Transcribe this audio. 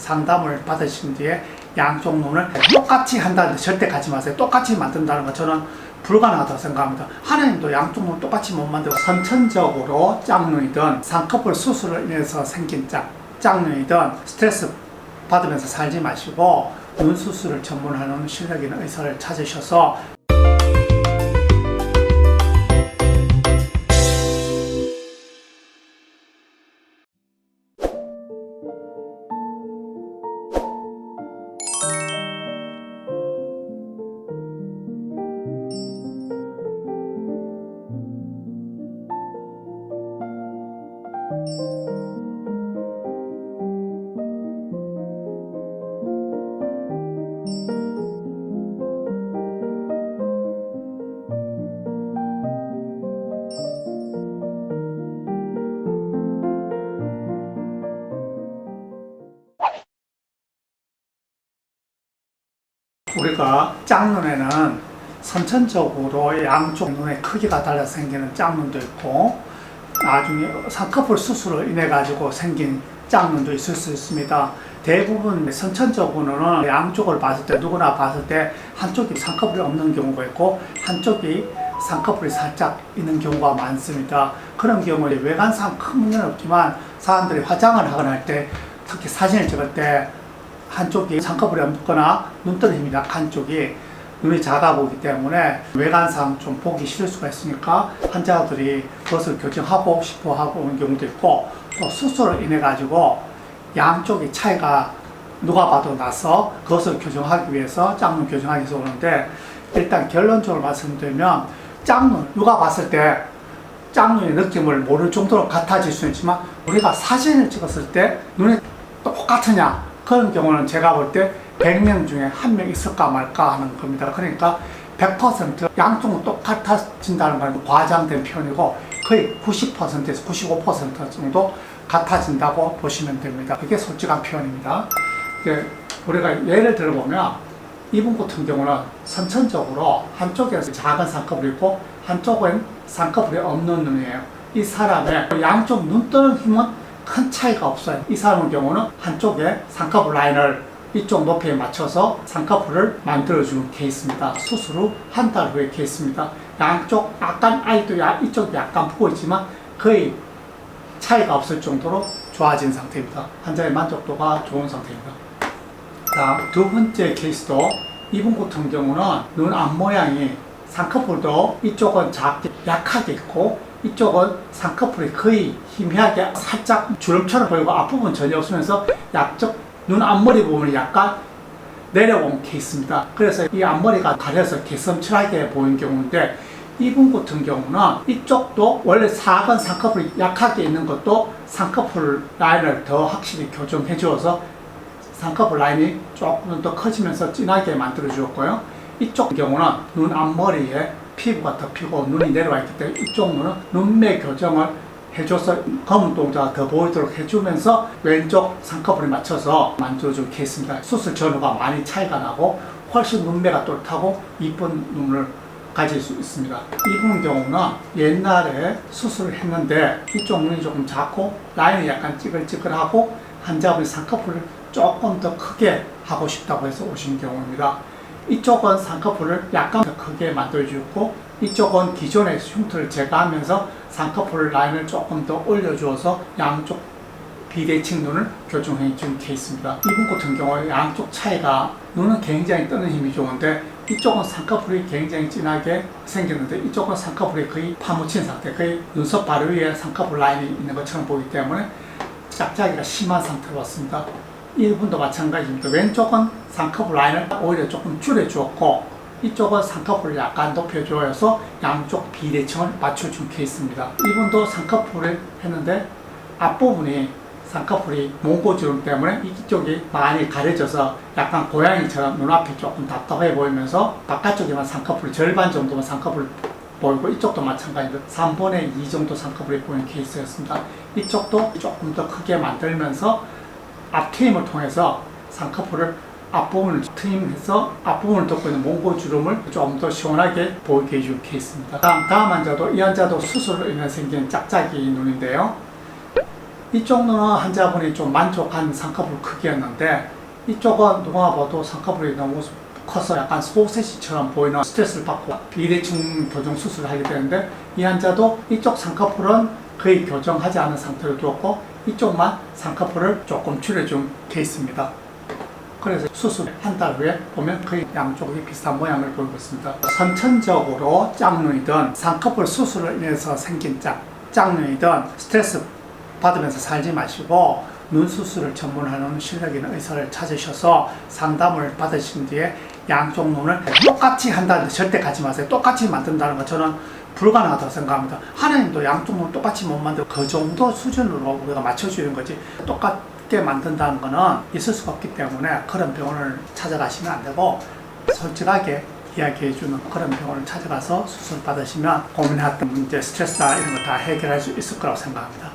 상담을 받으신 뒤에 양쪽 눈을 똑같이 한다는데 절대 가지 마세요. 똑같이 만든다는 거 저는 불가능하다고 생각합니다. 하나님도 양쪽 눈 똑같이 못 만들고 선천적으로 짝눈이든 쌍꺼풀 수술을 인해서 생긴 짝눈이든 스트레스 받으면서 살지 마시고 눈 수술을 전문하는 실력 있는 의사를 찾으셔서 우리가 짝눈에는 선천적으로 양쪽 눈의 크기가 달라서 생기는 짝눈도 있고 나중에 쌍꺼풀 수술로 인해 가지고 생긴 짝눈도 있을 수 있습니다. 대부분 선천적으로는 양쪽을 봤을 때 누구나 봤을 때 한쪽이 쌍꺼풀이 없는 경우가 있고 한쪽이 쌍꺼풀이 살짝 있는 경우가 많습니다. 그런 경우에 외관상 큰 문제는 없지만 사람들이 화장을 하거나 할 때 특히 사진을 찍을 때 한쪽이 쌍꺼풀이 없거나 눈뜨는 힘이 약한 쪽이 눈이 작아 보이기 때문에 외관상 좀 보기 싫을 수가 있으니까 환자들이 그것을 교정하고 싶어 하고 오는 경우도 있고 또 수술을 인해 가지고 양쪽의 차이가 누가 봐도 나서 그것을 교정하기 위해서 짝눈 교정하기 위해서 오는데 일단 결론적으로 말씀드리면 짝눈 누가 봤을 때 짝눈의 느낌을 모를 정도로 같아질 수 있지만 우리가 사진을 찍었을 때 눈이 똑같으냐 그런 경우는 제가 볼 때 100명 중에 1명 있을까 말까 하는 겁니다. 그러니까 100% 양쪽은 똑같아진다는 건 과장된 표현이고 거의 90%에서 95% 정도 같아진다고 보시면 됩니다. 그게 솔직한 표현입니다. 우리가 예를 들어보면 이분 같은 경우는 선천적으로 한쪽에 작은 쌍꺼풀이 있고 한쪽은 쌍꺼풀이 없는 눈이에요. 이 사람의 양쪽 눈 뜨는 힘은 큰 차이가 없어요. 이 사람의 경우는 한쪽에 쌍꺼풀 라인을 이쪽 높이에 맞춰서 쌍꺼풀을 만들어주는 케이스입니다. 수술 후 한 달 후의 케이스입니다. 양쪽 약간 아이도 이쪽이 약간 부어있지만 거의 차이가 없을 정도로 좋아진 상태입니다. 환자의 만족도가 좋은 상태입니다. 자, 두 번째 케이스도 이분 같은 경우는 눈 앞모양이 쌍꺼풀도 이쪽은 작게 약하게 있고 이쪽은 쌍꺼풀이 거의 희미하게 살짝 주름처럼 보이고 앞부분 전혀 없으면서 양쪽 눈 앞머리 부분이 약간 내려온 케이스입니다. 그래서 이 앞머리가 가려서 개슴츠하게 보이는 경우인데 이분 같은 경우는 이쪽도 원래 작은 쌍꺼풀이 약하게 있는 것도 쌍꺼풀 라인을 더 확실히 교정해 주어서 쌍꺼풀 라인이 조금 더 커지면서 진하게 만들어 주었고요. 이쪽 경우는 눈 앞머리에 피부가 덮이고 눈이 내려와 있기 때문에 이쪽 눈은 눈매 교정을 해줘서 검은 동자가 더 보이도록 해주면서 왼쪽 쌍꺼풀에 맞춰서 만들어준 케이스입니다. 수술 전후가 많이 차이가 나고 훨씬 눈매가 또렷하고 이쁜 눈을 가질 수 있습니다. 이분 경우는 옛날에 수술을 했는데 이쪽 눈이 조금 작고 라인이 약간 찌글찌글하고 환자분이 쌍꺼풀을 조금 더 크게 하고 싶다고 해서 오신 경우입니다. 이쪽은 쌍꺼풀을 약간 더 크게 만들어주고 이쪽은 기존의 흉터를 제거하면서 쌍꺼풀 라인을 조금 더 올려주어서 양쪽 비대칭 눈을 교정해 준 케이스입니다. 이분 같은 경우에 양쪽 차이가 눈은 굉장히 뜨는 힘이 좋은데 이쪽은 쌍꺼풀이 굉장히 진하게 생겼는데 이쪽은 쌍꺼풀이 거의 파묻힌 상태, 거의 눈썹 바로 위에 쌍꺼풀 라인이 있는 것처럼 보이기 때문에 짝짝이가 심한 상태로 왔습니다. 이분도 마찬가지입니다. 왼쪽은 쌍꺼풀 라인을 오히려 조금 줄여주었고 이쪽은 쌍꺼풀을 약간 높여줘서 양쪽 비대칭을 맞춰준 케이스입니다. 이분도 쌍꺼풀을 했는데 앞부분이 쌍꺼풀이 몽고주름 때문에 이쪽이 많이 가려져서 약간 고양이처럼 눈앞이 조금 답답해 보이면서 바깥쪽에만 쌍꺼풀 절반 정도만 쌍꺼풀 보이고 이쪽도 마찬가지로 3분의 2 정도 쌍꺼풀이 보이는 케이스였습니다. 이쪽도 조금 더 크게 만들면서 앞트임을 통해서 쌍꺼풀을 앞부분을 트임해서 앞부분을 덮고 있는 몽고주름을 좀 더 시원하게 보이게 해준 케이스입니다. 다음 환자도 이 환자도 수술로 인해 생긴 짝짝이 눈인데요. 이쪽 눈은 환자분이 좀 만족한 쌍꺼풀 크기였는데 이쪽은 누가 봐도 쌍꺼풀이 너무 커서 약간 소세지처럼 보이는 스트레스를 받고 비대칭 교정 수술을 하게 되는데 이 환자도 이쪽 쌍꺼풀은 거의 교정하지 않은 상태로 두었고 이쪽만 쌍꺼풀을 조금 줄여준 케이스입니다. 그래서 수술 한 달 후에 보면 거의 양쪽이 비슷한 모양을 보이고 있습니다. 선천적으로 짝눈이든 쌍꺼풀 수술을 인해서 생긴 짝눈이든 스트레스 받으면서 살지 마시고 눈 수술을 전문하는 실력 있는 의사를 찾으셔서 상담을 받으신 뒤에 양쪽 눈을 똑같이 한다는 절대 가지 마세요. 똑같이 만든다는 거 저는 불가능하다고 생각합니다. 하나님도 양쪽 눈 똑같이 못 만들고 그 정도 수준으로 우리가 맞춰주는 거지 똑같게 만든다는 거는 있을 수가 없기 때문에 그런 병원을 찾아가시면 안 되고 솔직하게 이야기해주는 그런 병원을 찾아가서 수술 받으시면 고민했던 문제, 스트레스나 이런 거 다 해결할 수 있을 거라고 생각합니다.